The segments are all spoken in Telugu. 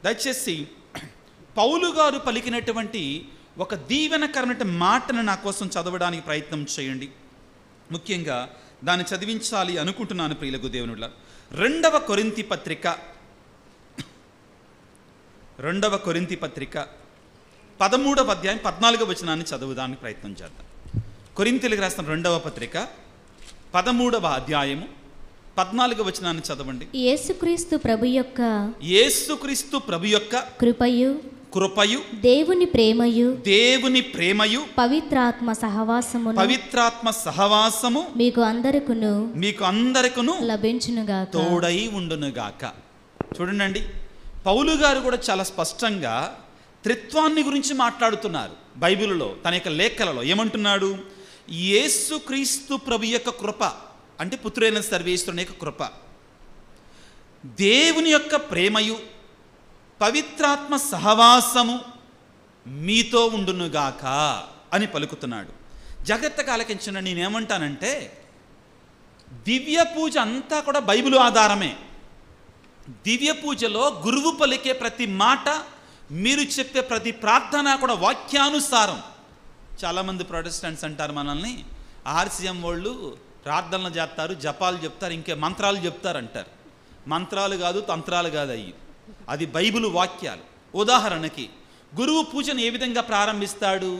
దయచేసి పౌలు గారు పలికినటువంటి ఒక దీవెనకరమైన మాటను నా కోసం చదవడానికి ప్రయత్నం చేయండి. ముఖ్యంగా దాన్ని చదివించాలి అనుకుంటున్నాను ప్రియులకు దేవునుల. 2 కొరింథీ పత్రిక 13వ అధ్యాయం 14వ వచనాన్ని చదువుదానికి ప్రయత్నం చేద్దాం. కొరింథీయులకు రాసిన 2వ పత్రిక 13వ అధ్యాయము 14వ వచనాన్ని చదవండి. యేసుక్రీస్తు ప్రభు యొక్క కృపయు దేవుని ప్రేమయు పవిత్రాత్మ సహవాసము మీకు అందరికును లభించునుగాక, తోడై ఉండునుగాక. చూడండి, పౌలు గారు కూడా చాలా స్పష్టంగా త్రిత్వాన్ని గురించి మాట్లాడుతున్నారు. బైబిల్లో తన యొక్క లేఖలలో ఏమంటున్నాడు? యేసుక్రీస్తు ప్రభు యొక్క కృప అంటే పుత్రుడైన సర్వేశ్వరుని యొక్క కృప, దేవుని యొక్క ప్రేమయు పవిత్రాత్మ సహవాసము మీతో ఉండునుగాక అని పలుకుతున్నాడు. జాగ్రత్తగా ఆలకించండి. నేనేమంటానంటే దివ్య పూజ అంతా కూడా బైబిల్ ఆధారమే. దివ్య పూజలో గురువు పలికే ప్రతి మాట, మీరు చెప్పే ప్రతి ప్రార్థన కూడా వాక్యానుసారం. చాలామంది ప్రొటెస్టెంట్స్ అంటారు మనల్ని, ఆర్సీఎం వాళ్ళు ప్రార్థనలు చేస్తారు, జపాలు చెప్తారు, ఇంకే మంత్రాలు చెప్తారు అంటారు. మంత్రాలు కాదు, తంత్రాలు కాదు అయ్యి, అది బైబిల్ వాక్యాలు. ఉదాహరణకి గురువు పూజను ఏ విధంగా ప్రారంభిస్తాడు?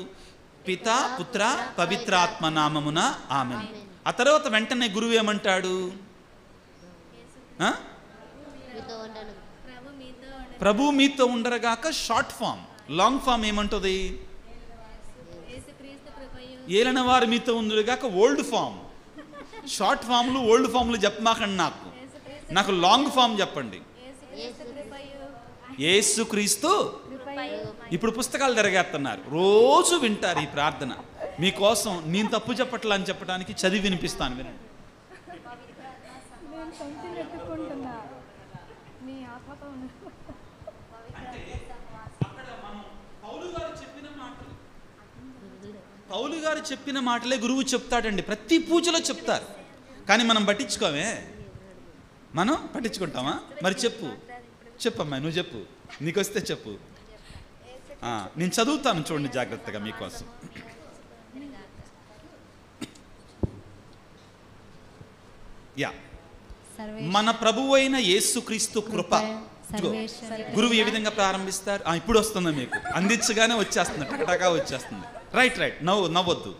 పితా పుత్ర పవిత్రాత్మ నామమున ఆమెన్. ఆ తర్వాత వెంటనే గురువు ఏమంటాడు? ప్రభు మీతో ఉండరగాక షార్ట్ ఫామ్. లాంగ్ ఫామ్ ఏమంటుంది? ఏలన వారు మీతో ఉండరుగాక ఓల్డ్ ఫామ్. షార్ట్ ఫామ్లు ఓల్డ్ ఫామ్లు చెప్పమాకండి, నాకు లాంగ్ ఫామ్ చెప్పండి. యేసుక్రీస్తు. ఇప్పుడు పుస్తకాలు తిరగేస్తున్నారు, రోజు వింటారు ఈ ప్రార్థన. మీకోసం నేను తప్పు చెప్పట్లా అని చెప్పడానికి చదివి వినిపిస్తాను, వినండి. పౌలు గారు చెప్పిన మాటలే గురువు చెప్తాడండి, ప్రతి పూజలో చెప్తారు. కానీ మనం పట్టించుకోమే, మనం పట్టించుకుంటామా? మరి చెప్పమ్మా, నువ్వు చెప్పు, నీకొస్తే చెప్పు. నేను చదువుతాను, చూడండి జాగ్రత్తగా మీకోసం. మన ప్రభువు అయిన యేసుక్రీస్తు కృప. గురువు ఏ విధంగా ప్రారంభిస్తారు? ఇప్పుడు వస్తుంది, మీకు అందించగానే వచ్చేస్తుంది, టకటకా వచ్చేస్తుంది. రైట్ నవ్వొద్దు.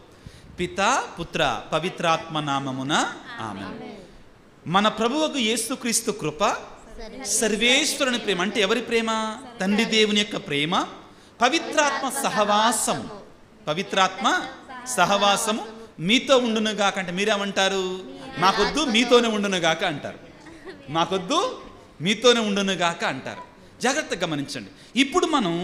పితా పుత్ర పవిత్రాత్మ నామమున ఆమేన్. మన ప్రభువుకు యేసుక్రీస్తు కృప, సర్వేశ్వరుని ప్రేమ అంటే ఎవరి ప్రేమ? తండ్రి దేవుని యొక్క ప్రేమ, పవిత్రాత్మ సహవాసము మీతో ఉండునుగాక. అంటే మీరేమంటారు? మాకొద్దు మీతోనే ఉండునుగాక అంటారు. మాకొద్దు మీతోనే ఉండునుగాక అంటారు. జాగ్రత్తగా గమనించండి. ఇప్పుడు మనం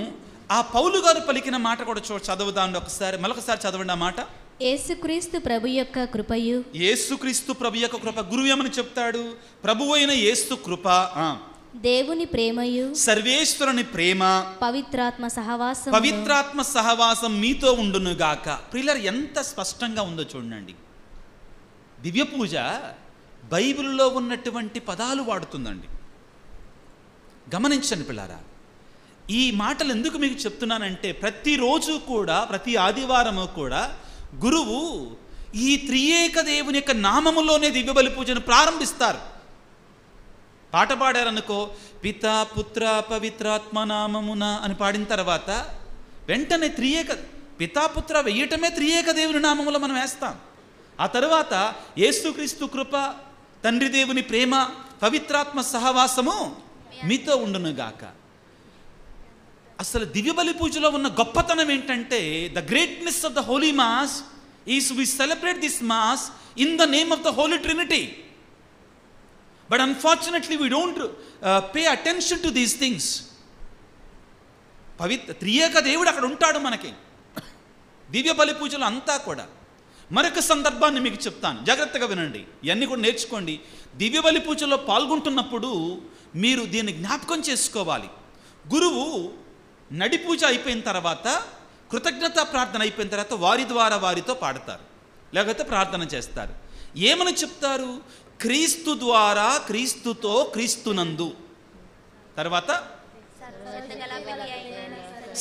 ఆ పౌలు గారు పలికిన మాట కూడా చదువుదాం ఒకసారి. మరొకసారి చదవండి ఆ మాట. యేసుక్రీస్తు ప్రభు యొక్క కృపయు. యేసుక్రీస్తు ప్రభు యొక్క కృప. గురువు ఏమని చెప్తాడు? ప్రభువు అయిన యేసు కృప, దేవుని ప్రేమయు సర్వేశ్వరుని ప్రేమ, పవిత్రాత్మ సహవాసం మీతో ఉండునుగాక. ప్రియులారా, ఎంత స్పష్టంగా ఉందో చూడండి. దివ్య పూజ బైబిల్లో ఉన్నటువంటి పదాలు వాడుతుందండి. గమనించండి పిల్లారా. ఈ మాటలు ఎందుకు మీకు చెప్తున్నానంటే ప్రతిరోజు కూడా, ప్రతి ఆదివారము కూడా గురువు ఈ త్రియేక దేవుని యొక్క నామములోనే దివ్య బలి పూజను ప్రారంభిస్తారు. పాట పాడారనుకో, పితా పుత్ర పవిత్రాత్మ నామమున అని పాడిన తర్వాత వెంటనే పితాపుత్ర వేయటమే త్రియేక దేవుని నామములో మనం వేస్తాం. ఆ తర్వాత యేసుక్రీస్తు కృప, తండ్రి దేవుని ప్రేమ, పవిత్రాత్మ సహవాసము మీతో ఉండునుగాక. అసలు దివ్య బలి పూజలో ఉన్న గొప్పతనం ఏంటంటే, the greatness of the holy mass is we celebrate this mass in the name of the holy trinity. But unfortunately we don't pay attention to these things. త్రియేక దేవుడు అక్కడ ఉంటాడు మనకి దివ్య బలి పూజలు అంతా కూడా. మరొక సందర్భాన్ని మీకు చెప్తాను, జాగ్రత్తగా వినండి, ఇవన్నీ కూడా నేర్చుకోండి. దివ్య బలి పూజలో పాల్గొంటున్నప్పుడు మీరు దీన్ని జ్ఞాపకం చేసుకోవాలి. గురువు నడి పూజ అయిపోయిన తర్వాత, కృతజ్ఞతా ప్రార్థన అయిపోయిన తర్వాత వారి ద్వారా వారితో పాడతారు, లేకపోతే ప్రార్థన చేస్తారు. ఏమని చెప్తారు? క్రీస్తు ద్వారా, క్రీస్తుతో, క్రీస్తునందు, తర్వాత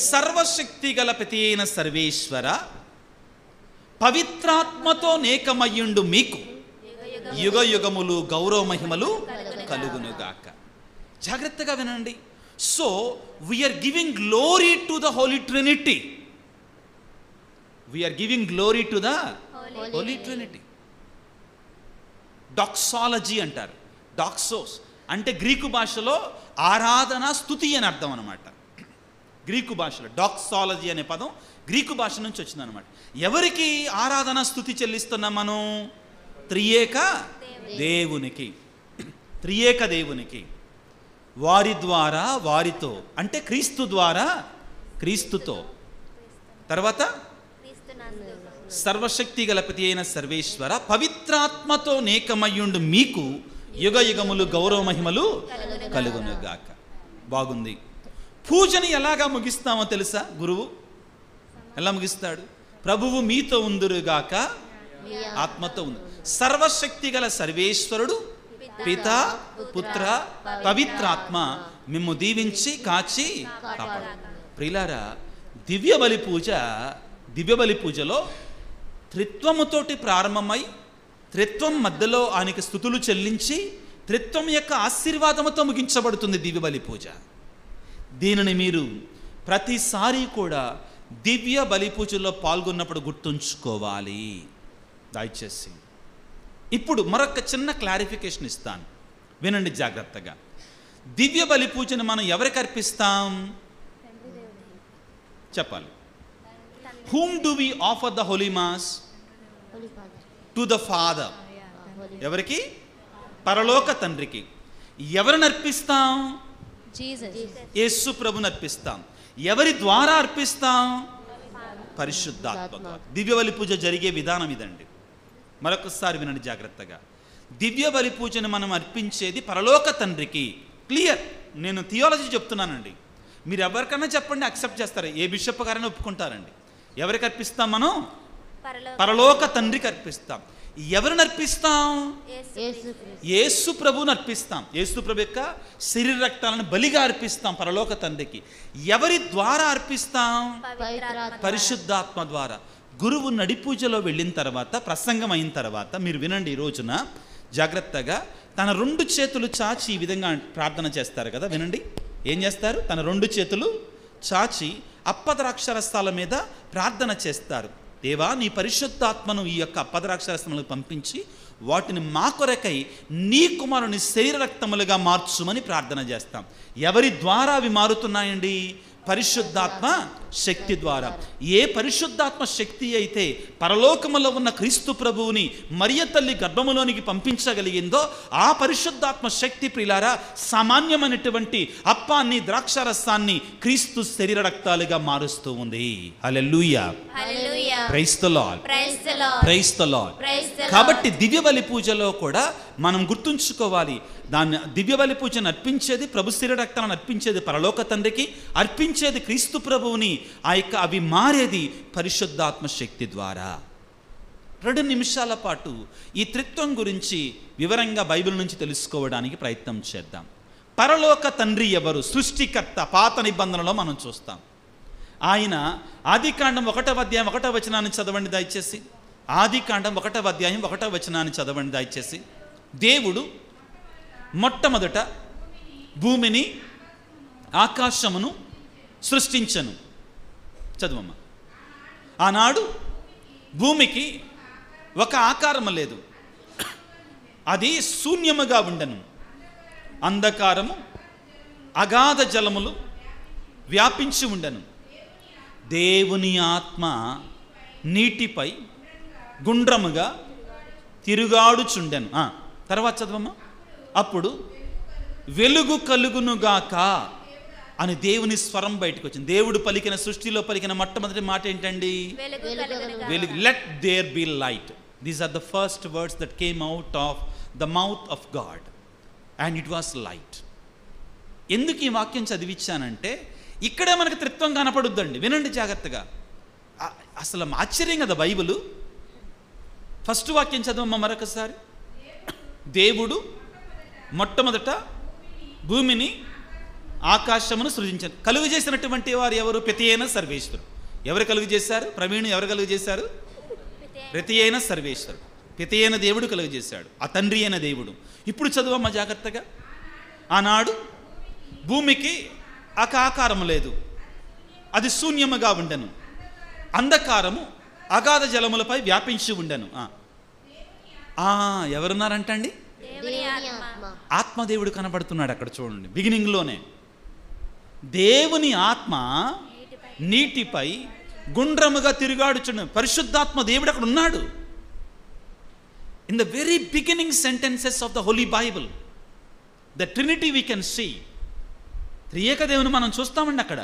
సర్వశక్తి గల ప్రతి అయిన సర్వేశ్వర పవిత్రాత్మతో నేకమయ్యుండు మీకు యుగ యుగములు గౌరవ మహిమలు కలుగునుగాక. జాగ్రత్తగా వినండి. So we are giving glory to the holy trinity. We are giving glory to the holy trinity. Doxology అంటారు. డాక్సోస్ అంటే గ్రీకు భాషలో ఆరాధన స్తుతి అని అర్థం అనమాట. గ్రీకు భాషలో డాక్సాలజీ అనే పదం గ్రీకు భాష నుంచి వచ్చిందనమాట. ఎవరికి ఆరాధన స్తుతి చెల్లిస్తున్నాం మనం? త్రియేక దేవునికి. త్రియేక దేవునికి. వారి ద్వారా వారితో అంటే క్రీస్తు ద్వారా క్రీస్తుతో. తర్వాత సర్వశక్తి గల ప్రతి అయిన సర్వేశ్వర పవిత్రాత్మతో నేకమయ్యుండు మీకు యుగ యుగములు గౌరవ మహిమలు కలుగునుగాక. బాగుంది. పూజని ఎలాగా ముగిస్తామో తెలుసా? గురువు ఎలా ముగిస్తాడు? ప్రభువు మీతో ఉందురుగాక ఆత్మతో ఉంది. సర్వశక్తి గల సర్వేశ్వరుడు పిత పుత్ర పవిత్రాత్మ మిమ్ము దీవించి కాచి కాపాడు. ప్రియులారా, దివ్య బలి పూజలో త్రిత్వముతోటి ప్రారంభమై త్రిత్వం మధ్యలో ఆయనకి స్తుతులు చెల్లించి త్రిత్వం యొక్క ఆశీర్వాదముతో ముగించబడుతుంది దివ్య బలి పూజ. దీనిని మీరు ప్రతిసారి కూడా దివ్య బలి పూజలో పాల్గొన్నప్పుడు గుర్తుంచుకోవాలి. దయచేసి ఇప్పుడు మరొక చిన్న క్లారిఫికేషన్ ఇస్తాను, వినండి జాగ్రత్తగా. దివ్య బలి పూజను మనం ఎవరికి అర్పిస్తాం? చెప్పాలి. Whom do we offer the holy mass? To the Father. ఎవరికి? పరలోక తండ్రికి. ఎవరిని అర్పిస్తాం? యేసు ప్రభుని అర్పిస్తాం. ఎవరి ద్వారా అర్పిస్తాం? పరిశుద్ధాత్మ ద్వారా. దివ్య బలి పూజ జరిగే విధానం ఇదండి. మరొకసారి వినండి జాగ్రత్తగా. దివ్య బలి పూజను మనం అర్పించేది పరలోక తండ్రికి. క్లియర్. నేను థియాలజీ చెప్తున్నానండి. మీరు ఎవరికైనా చెప్పండి, యాక్సెప్ట్ చేస్తారు. ఏ బిషప్ గారైనా ఒప్పుకుంటారండి. ఎవరికి అర్పిస్తాం మనం? పరలోక తండ్రికి అర్పిస్తాం. ఎవరిని అర్పిస్తాం? యేసు ప్రభువుని అర్పిస్తాం. యేసు ప్రభు యొక్క శరీర రక్తాలను బలిగా అర్పిస్తాం పరలోక తండ్రికి. ఎవరి ద్వారా అర్పిస్తాం? పరిశుద్ధాత్మ ద్వారా. గురువు నడిపూజలో వెళ్ళిన తర్వాత, ప్రసంగం అయిన తర్వాత మీరు వినండి, ఈ రోజున జాగ్రత్తగా తన 2 చేతులు చాచి ఈ విధంగా ప్రార్థన చేస్తారు కదా. వినండి ఏం చేస్తారు? తన 2 చేతులు చాచి అప్పద్రాక్షరస్తాల మీద ప్రార్థన చేస్తారు. దేవా, నీ పరిశుద్ధాత్మను ఈ యొక్క అప్పద్రాక్షరస్తములకు పంపించి వాటిని మా కొరకై నీ కుమారుని శరీర రక్తములుగా మార్చుమని ప్రార్థన చేస్తాం. ఎవరి ద్వారా అవి మారుతున్నాయండి? పరిశుద్ధాత్మ శక్తి ద్వారా. ఏ పరిశుద్ధాత్మ శక్తి అయితే పరలోకములో ఉన్న క్రీస్తు ప్రభువుని మరియ తల్లి గర్భములోనికి పంపించగలిగిందో ఆ పరిశుద్ధాత్మ శక్తి ప్రియులారా సామాన్యమైనటువంటి అప్పాన్ని ద్రాక్షారసాన్ని క్రీస్తు శరీర రక్తాలుగా మారుస్తూ ఉంది. Hallelujah, praise the lord, praise the lord. కాబట్టి దివ్య బలి పూజలో కూడా మనం గుర్తుంచుకోవాలి, దాన్ని దివ్య బలి పూజను అర్పించేది ప్రభు శరీర రక్తాలను అర్పించేది పరలోక తండ్రికి, అర్పించేది క్రీస్తు ప్రభువుని. అవి మారేది పరిశుద్ధాత్మ శక్తి ద్వారా. 2 నిమిషాల పాటు ఈ త్రిత్వం గురించి వివరంగా బైబిల్ నుంచి తెలుసుకోవడానికి ప్రయత్నం చేద్దాం. పరలోక తండ్రి ఎవరు? సృష్టికర్త. పాత నిబంధనలో మనం చూస్తాం. ఆయన ఆదికాండం 1వ అధ్యాయం 1వ వచనాన్ని చదవండి దయచేసి. ఆదికాండం 1వ అధ్యాయం 1వ వచనాన్ని చదవండి దయచేసి. దేవుడు మొట్టమొదట భూమిని ఆకాశమును సృష్టించను. చదువమ్మా. ఆనాడు భూమికి ఒక ఆకారము లేదు, అది శూన్యముగా ఉండెను. అంధకారము అగాధ జలములు వ్యాపించి ఉండెను. దేవుని ఆత్మ నీటిపై గుండ్రముగా తిరుగాడుచుండెను. తర్వాత చదవమ్మా. అప్పుడు వెలుగు కలుగునుగాక అని దేవుని స్వరం బయటకు వచ్చింది. దేవుడు పలికిన, సృష్టిలో పలికిన మొట్టమొదటి మాట ఏంటండి? వెలుగు. Let there be light. These are the first words that came out of the mouth of God and it was light. ఎందుకు ఈ వాక్యం చదివించానంటే ఇక్కడే మనకు త్రిత్వం కనపడుద్దండి. వినండి జాగ్రత్తగా. అసలు ఆశ్చర్యం కదా బైబిల్. ఫస్ట్ వాక్యం చదవమ్మా మరొకసారి. దేవుడు మొట్టమొదట భూమిని ఆకాశమును సృజించాను. కలుగు చేసినటువంటి వారు ఎవరు? ప్రతి అయిన సర్వేశ్వరుడు. ఎవరు కలుగు చేశారు? ప్రవీణ్ ఎవరు కలుగు చేశారు? ప్రతి అయిన సర్వేశ్వరుడు, ప్రతి అయిన దేవుడు కలుగు చేశాడు, ఆ తండ్రి అయిన దేవుడు. ఇప్పుడు చదువమ్మ జాగ్రత్తగా. ఆనాడు భూమికి ఆకారము లేదు, అది శూన్యముగా ఉండెను, అంధకారము అగాధ జలములపై వ్యాపించి ఉండెను. ఎవరున్నారంటండి? ఆత్మదేవుడు కనబడుతున్నాడు అక్కడ, చూడండి బిగినింగ్లోనే. దేవుని ఆత్మ నీటిపై గుండ్రముగా తిరుగాడుచున్న పరిశుద్ధాత్మ దేవుడు అక్కడ ఉన్నాడు. In the very beginning sentences of the holy bible, the trinity we can see. త్రియేక దేవుని మనం చూస్తామండి అక్కడ.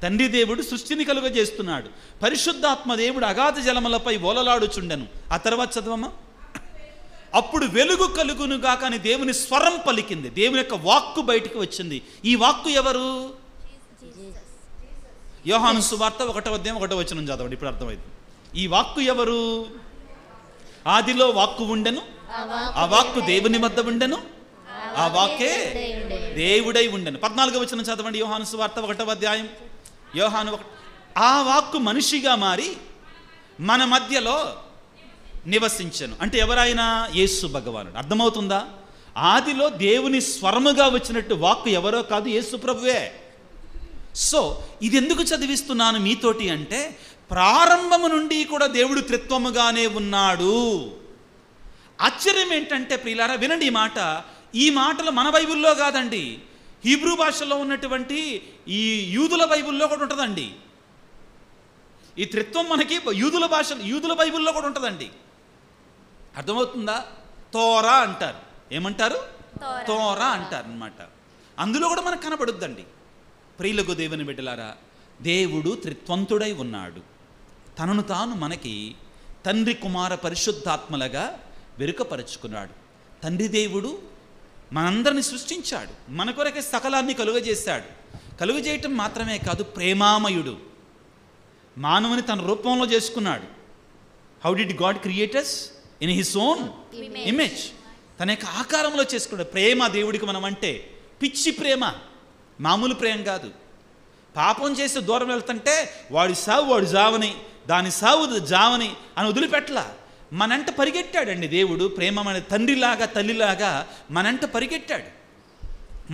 తండ్రి దేవుడు సృష్టిని కలుగజేస్తున్నాడు, పరిశుద్ధాత్మ దేవుడు అగాధ జలములపై ఓలలాడుచుండెను. ఆ తర్వాత చదవమ్మా. అప్పుడు వెలుగు కలుగునుగా కానీ దేవుని స్వరం పలికింది, దేవుని యొక్క వాక్కు బయటికి వచ్చింది. ఈ వాక్కు ఎవరు? యోహాను సువార్త 1:1 చదవండి, ఇప్పుడు అర్థమైంది. ఈ వాక్కు ఎవరు? ఆదిలో వాక్కు ఉండెను, ఆ వాక్కు దేవుని వద్ద ఉండెను, ఆ వాక్కే దేవుడై ఉండెను. 14 చదవండి, యోహాను సువార్త 1 యోహాను 1. ఆ వాక్కు మనిషిగా మారి మన మధ్యలో నివసించెను. అంటే ఎవరైనా? యేసు భగవానుడు. అర్థమవుతుందా? ఆదిలో దేవుని స్వరముగా వచ్చినట్టు వాక్కు ఎవరో కాదు, యేసు ప్రభువే. సో ఇది ఎందుకు చదివిస్తున్నాను మీతోటి అంటే, ప్రారంభము నుండి కూడా దేవుడు త్రిత్వముగానే ఉన్నాడు. ఆశ్చర్యం ఏంటంటే ప్రియులారా, వినండి ఈ మాట. ఈ మాటలు మన బైబిల్లో కాదండి, హీబ్రూ భాషలో ఉన్నటువంటి ఈ యూదుల బైబిల్లో కూడా ఉంటుందండి. ఈ త్రిత్వం మనకి యూదుల బైబిల్లో కూడా ఉంటుందండి. అర్థమవుతుందా? తోరా అంటారు. ఏమంటారు? తోరా అంటారు అన్నమాట. అందులో కూడా మనకు కనబడుద్దండి. ప్రియులకు దేవుని బిడ్డలారా, దేవుడు త్రిత్వంతుడై ఉన్నాడు. తనను తాను మనకి తండ్రి కుమార పరిశుద్ధాత్మలుగా వెరుకపరుచుకున్నాడు. తండ్రి దేవుడు మనందరిని సృష్టించాడు, మన కొరకే సకలాన్ని కలుగజేశాడు. కలుగజేయటం మాత్రమే కాదు, ప్రేమామయుడు. మానవుని తన రూపంలో చేసుకున్నాడు. How did God create us? In his own image. తన యొక్క ఆకారంలో చేసుకున్నాడు. ప్రేమ దేవుడికి మనం అంటే పిచ్చి ప్రేమ, మామూలు ప్రేమ కాదు. పాపం చేసి దూరం వెళ్తుంటే వాడి సావు వాడు జావని, దాని సావు జావని అని వదిలిపెట్టలా. మనంట పరిగెట్టాడండి దేవుడు. ప్రేమ మన తండ్రిలాగా తల్లిలాగా మనంట పరిగెట్టాడు,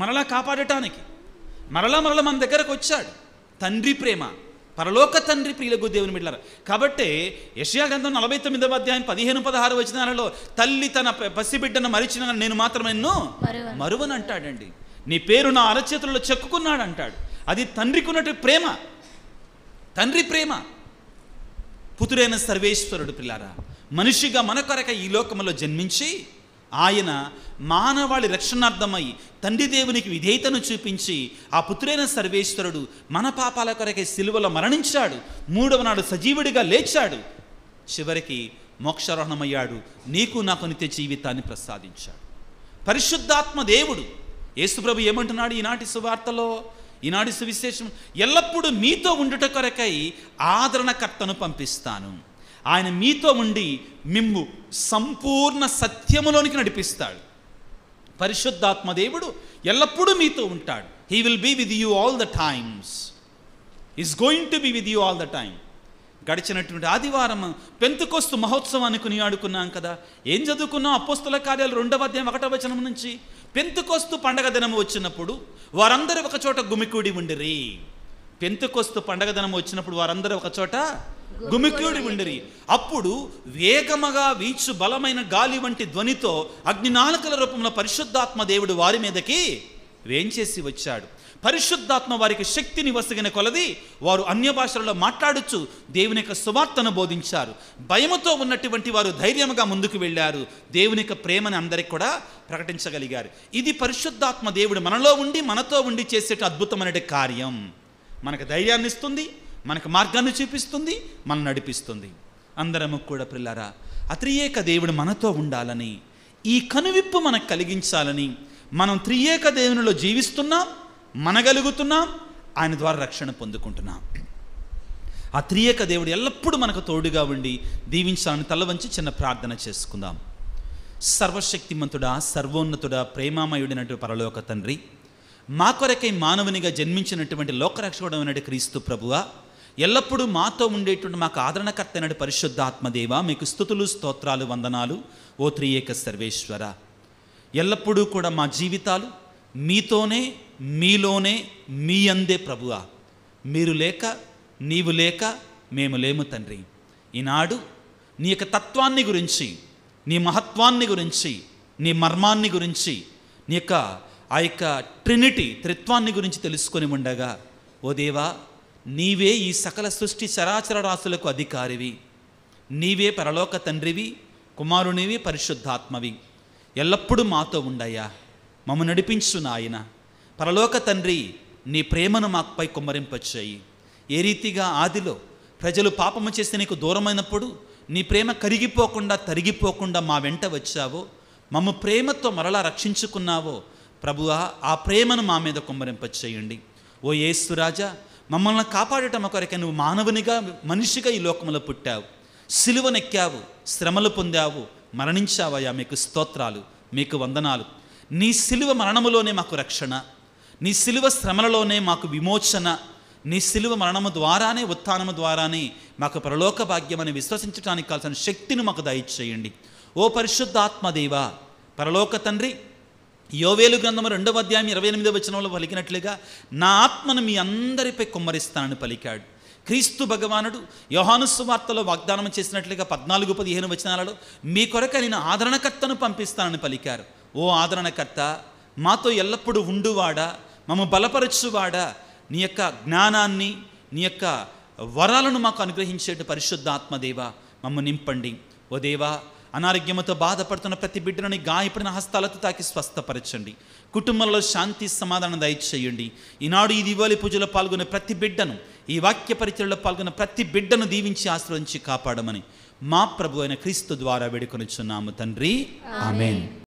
మనలా కాపాడటానికి. మరలా మన దగ్గరకు వచ్చాడు. తండ్రి ప్రేమ, పరలోక తండ్రి. ప్రియులకు దేవుని బిడ్డలారా, కాబట్టి యెషయా గ్రంథం 49:15-16 తల్లి తన పసిబిడ్డను మరిచిన నేను మాత్రం ఎన్నో మరువను అంటాడండి. నీ పేరు నా అరచేతుల్లో చెక్కుకున్నాడు అంటాడు. అది తండ్రికి ఉన్నట్టు ప్రేమ, తండ్రి ప్రేమ. పుత్రుడైన సర్వేశ్వరుడు పిల్లారా మనిషిగా మన కొరక ఈ లోకంలో జన్మించి, ఆయన మానవాళి రక్షణార్థమై తండ్రి దేవునికి విధేయతను చూపించి, ఆ పుత్రుడైన సర్వేశ్వరుడు మన పాపాల కొరకే సిలువలో మరణించాడు. 3వ నాడు సజీవుడిగా లేచాడు. చివరికి మోక్షారోహణమయ్యాడు. నీకు నాకు నిత్య జీవితాన్ని ప్రసాదించాడు. పరిశుద్ధాత్మ దేవుడు. యేసుప్రభు ఏమంటున్నాడు ఈనాటి సువార్తలో, ఈనాటి సువిశేషం? ఎల్లప్పుడూ మీతో ఉండుట కొరకై ఆదరణకర్తను పంపిస్తాను. ఆయన మీతో ఉండి మిమ్ము సంపూర్ణ సత్యములోనికి నడిపిస్తాడు. పరిశుద్ధాత్మ దేవుడు ఎల్లప్పుడూ మీతో ఉంటాడు. He will be with you all the times. Is going to be with you all the time. గడిచినటువంటి ఆదివారం పెంతెకొస్తు మహోత్సవాన్ని కొనియాడుకున్నాం కదా. ఏం చదువుకున్నాం? అపోస్తల కార్యాలు 2:1 నుంచి. పెంతెకొస్తు పండగ దినం వచ్చినప్పుడు వారందరూ ఒక చోట గుమికూడి ఉండిరి. పెంతెకొస్తు పండగ దినం వచ్చినప్పుడు వారందరూ ఒక చోట గుమికూడి ఉండిరి. అప్పుడు వేగముగా వీచు బలమైన గాలి వంటి ధ్వనితో అగ్నినాళికల రూపంలో పరిశుద్ధాత్మ దేవుడు వారి మీదకి వేంచేసి వచ్చాడు. పరిశుద్ధాత్మ వారికి శక్తిని వసగిన కొలది వారు అన్య భాషలలో మాట్లాడుచు దేవుని యొక్క సువార్తను బోధించారు. భయముతో ఉన్నటువంటి వారు ధైర్యముగా ముందుకు వెళ్ళారు. దేవుని యొక్క ప్రేమని అందరికి కూడా ప్రకటించగలిగారు. ఇది పరిశుద్ధాత్మ దేవుడు మనలో ఉండి మనతో ఉండి చేసేట అద్భుతమైన కార్యం. మనకు ధైర్యాన్ని ఇస్తుంది, మనకు మార్గాన్ని చూపిస్తుంది, మనం నడిపిస్తుంది. అందరము కూడా ప్రిల్లారా అత్రియేక దేవుడు మనతో ఉండాలని, ఈ కనువిప్పు మనకు కలిగించాలని మనం త్రియేక దేవునిలో జీవిస్తున్నాం, మనగలుగుతున్నాం, ఆయన ద్వారా రక్షణ పొందుకుంటున్నాం. ఆ త్రియేక దేవుడు ఎల్లప్పుడూ మనకు తోడుగా ఉండి దీవించాలని తల వంచి చిన్న ప్రార్థన చేసుకుందాం. సర్వశక్తిమంతుడా, సర్వోన్నతుడా, ప్రేమామయుడినటువంటి పరలోక తండ్రి, మా కొరకై మానవునిగా జన్మించినటువంటి లోకరక్షకుడైనటువంటి క్రీస్తు ప్రభువా, ఎల్లప్పుడూ మాతో ఉండేటువంటి మాకు ఆదరణకర్త అయిన పరిశుద్ధాత్మదేవ, మీకు స్తుతులు, స్తోత్రాలు, వందనాలు. ఓ త్రియేక సర్వేశ్వర, ఎల్లప్పుడూ కూడా మా జీవితాలు మీతోనే, మీలోనే, మీ అందే ప్రభువా. మీరు లేక, నీవు లేక మేము లేము తండ్రి. ఈనాడు నీ యొక్క తత్వాన్ని గురించి, నీ మహత్వాన్ని గురించి, నీ మర్మాన్ని గురించి, నీ యొక్క ఆ యొక్క ట్రినిటీ, త్రిత్వాన్ని గురించి తెలుసుకొని ఉండగా, ఓ దేవా, నీవే ఈ సకల సృష్టి చరాచర రాశులకు అధికారివి. నీవే పరలోక తండ్రివి, కుమారునివి, పరిశుద్ధాత్మవి. ఎల్లప్పుడూ మాతో ఉండయ్యా, మమ్మ నడిపించు నాయన. పరలోక తండ్రి, నీ ప్రేమను మాపై కుమ్మరింపచేయి. ఏ రీతిగా ఆదిలో ప్రజలు పాపము చేస్తే నీకు దూరమైనప్పుడు నీ ప్రేమ కరిగిపోకుండా, తరిగిపోకుండా మా వెంట వచ్చావో, మమ్మ ప్రేమతో మరలా రక్షించుకున్నావో ప్రభువా, ఆ ప్రేమను మా మీద కుమ్మరింపచేయండి. ఓ యేసురాజా, మమ్మల్ని కాపాడటం కొరకే నువ్వు మానవునిగా, మనిషిగా ఈ లోకంలో పుట్టావు, సిలువనెక్కావు, శ్రమలు పొందావు, మరణించావయ్యా. మీకు స్తోత్రాలు, మీకు వందనాలు. నీ సిలువ మరణములోనే మాకు రక్షణ, నీ సిలువ శ్రమలలోనే మాకు విమోచన, నీ సిలువ మరణము ద్వారానే, ఉత్థానము ద్వారానే మాకు పరలోక భాగ్యమని విశ్వసించడానికి కావాల్సిన శక్తిని మాకు దయచేయండి. ఓ పరిశుద్ధాత్మదేవా, పరలోక తండ్రి, యోవేలు గ్రంథము 2వ అధ్యాయం 28వ వచనంలో పలికినట్లుగా నా ఆత్మను మీ అందరిపై కుమ్మరిస్తానని పలికాడు. క్రీస్తు భగవానుడు యోహాను సువార్తలో వాగ్దానం చేసినట్లుగా 14-15 వచనాలలో మీ కొరకు నేను ఆదరణకర్తను పంపిస్తానని పలికారు. ఓ ఆదరణకర్త, మాతో ఎల్లప్పుడూ ఉండువాడా, మమ్మ బలపరచువాడా, నీ యొక్క జ్ఞానాన్ని, నీ యొక్క వరాలను మాకు అనుగ్రహించేట పరిశుద్ధాత్మదేవ మమ్మ నింపండి. ఓ దేవా, అనారోగ్యముతో బాధపడుతున్న ప్రతి బిడ్డను గాయపడిన హస్తాలతో తాకి స్వస్థపరచండి. కుటుంబంలో శాంతి సమాధానం దయచేయండి. ఈనాడు ఈ దివాళి పూజలో పాల్గొనే ప్రతి బిడ్డను, ఈ వాక్య పరిచయలో పాల్గొన్న ప్రతి బిడ్డను దీవించి ఆశ్రయించి కాపాడమని మా ప్రభు అయిన క్రీస్తు ద్వారా వేడుకొనుచున్నాము తండ్రి. ఆమేన్.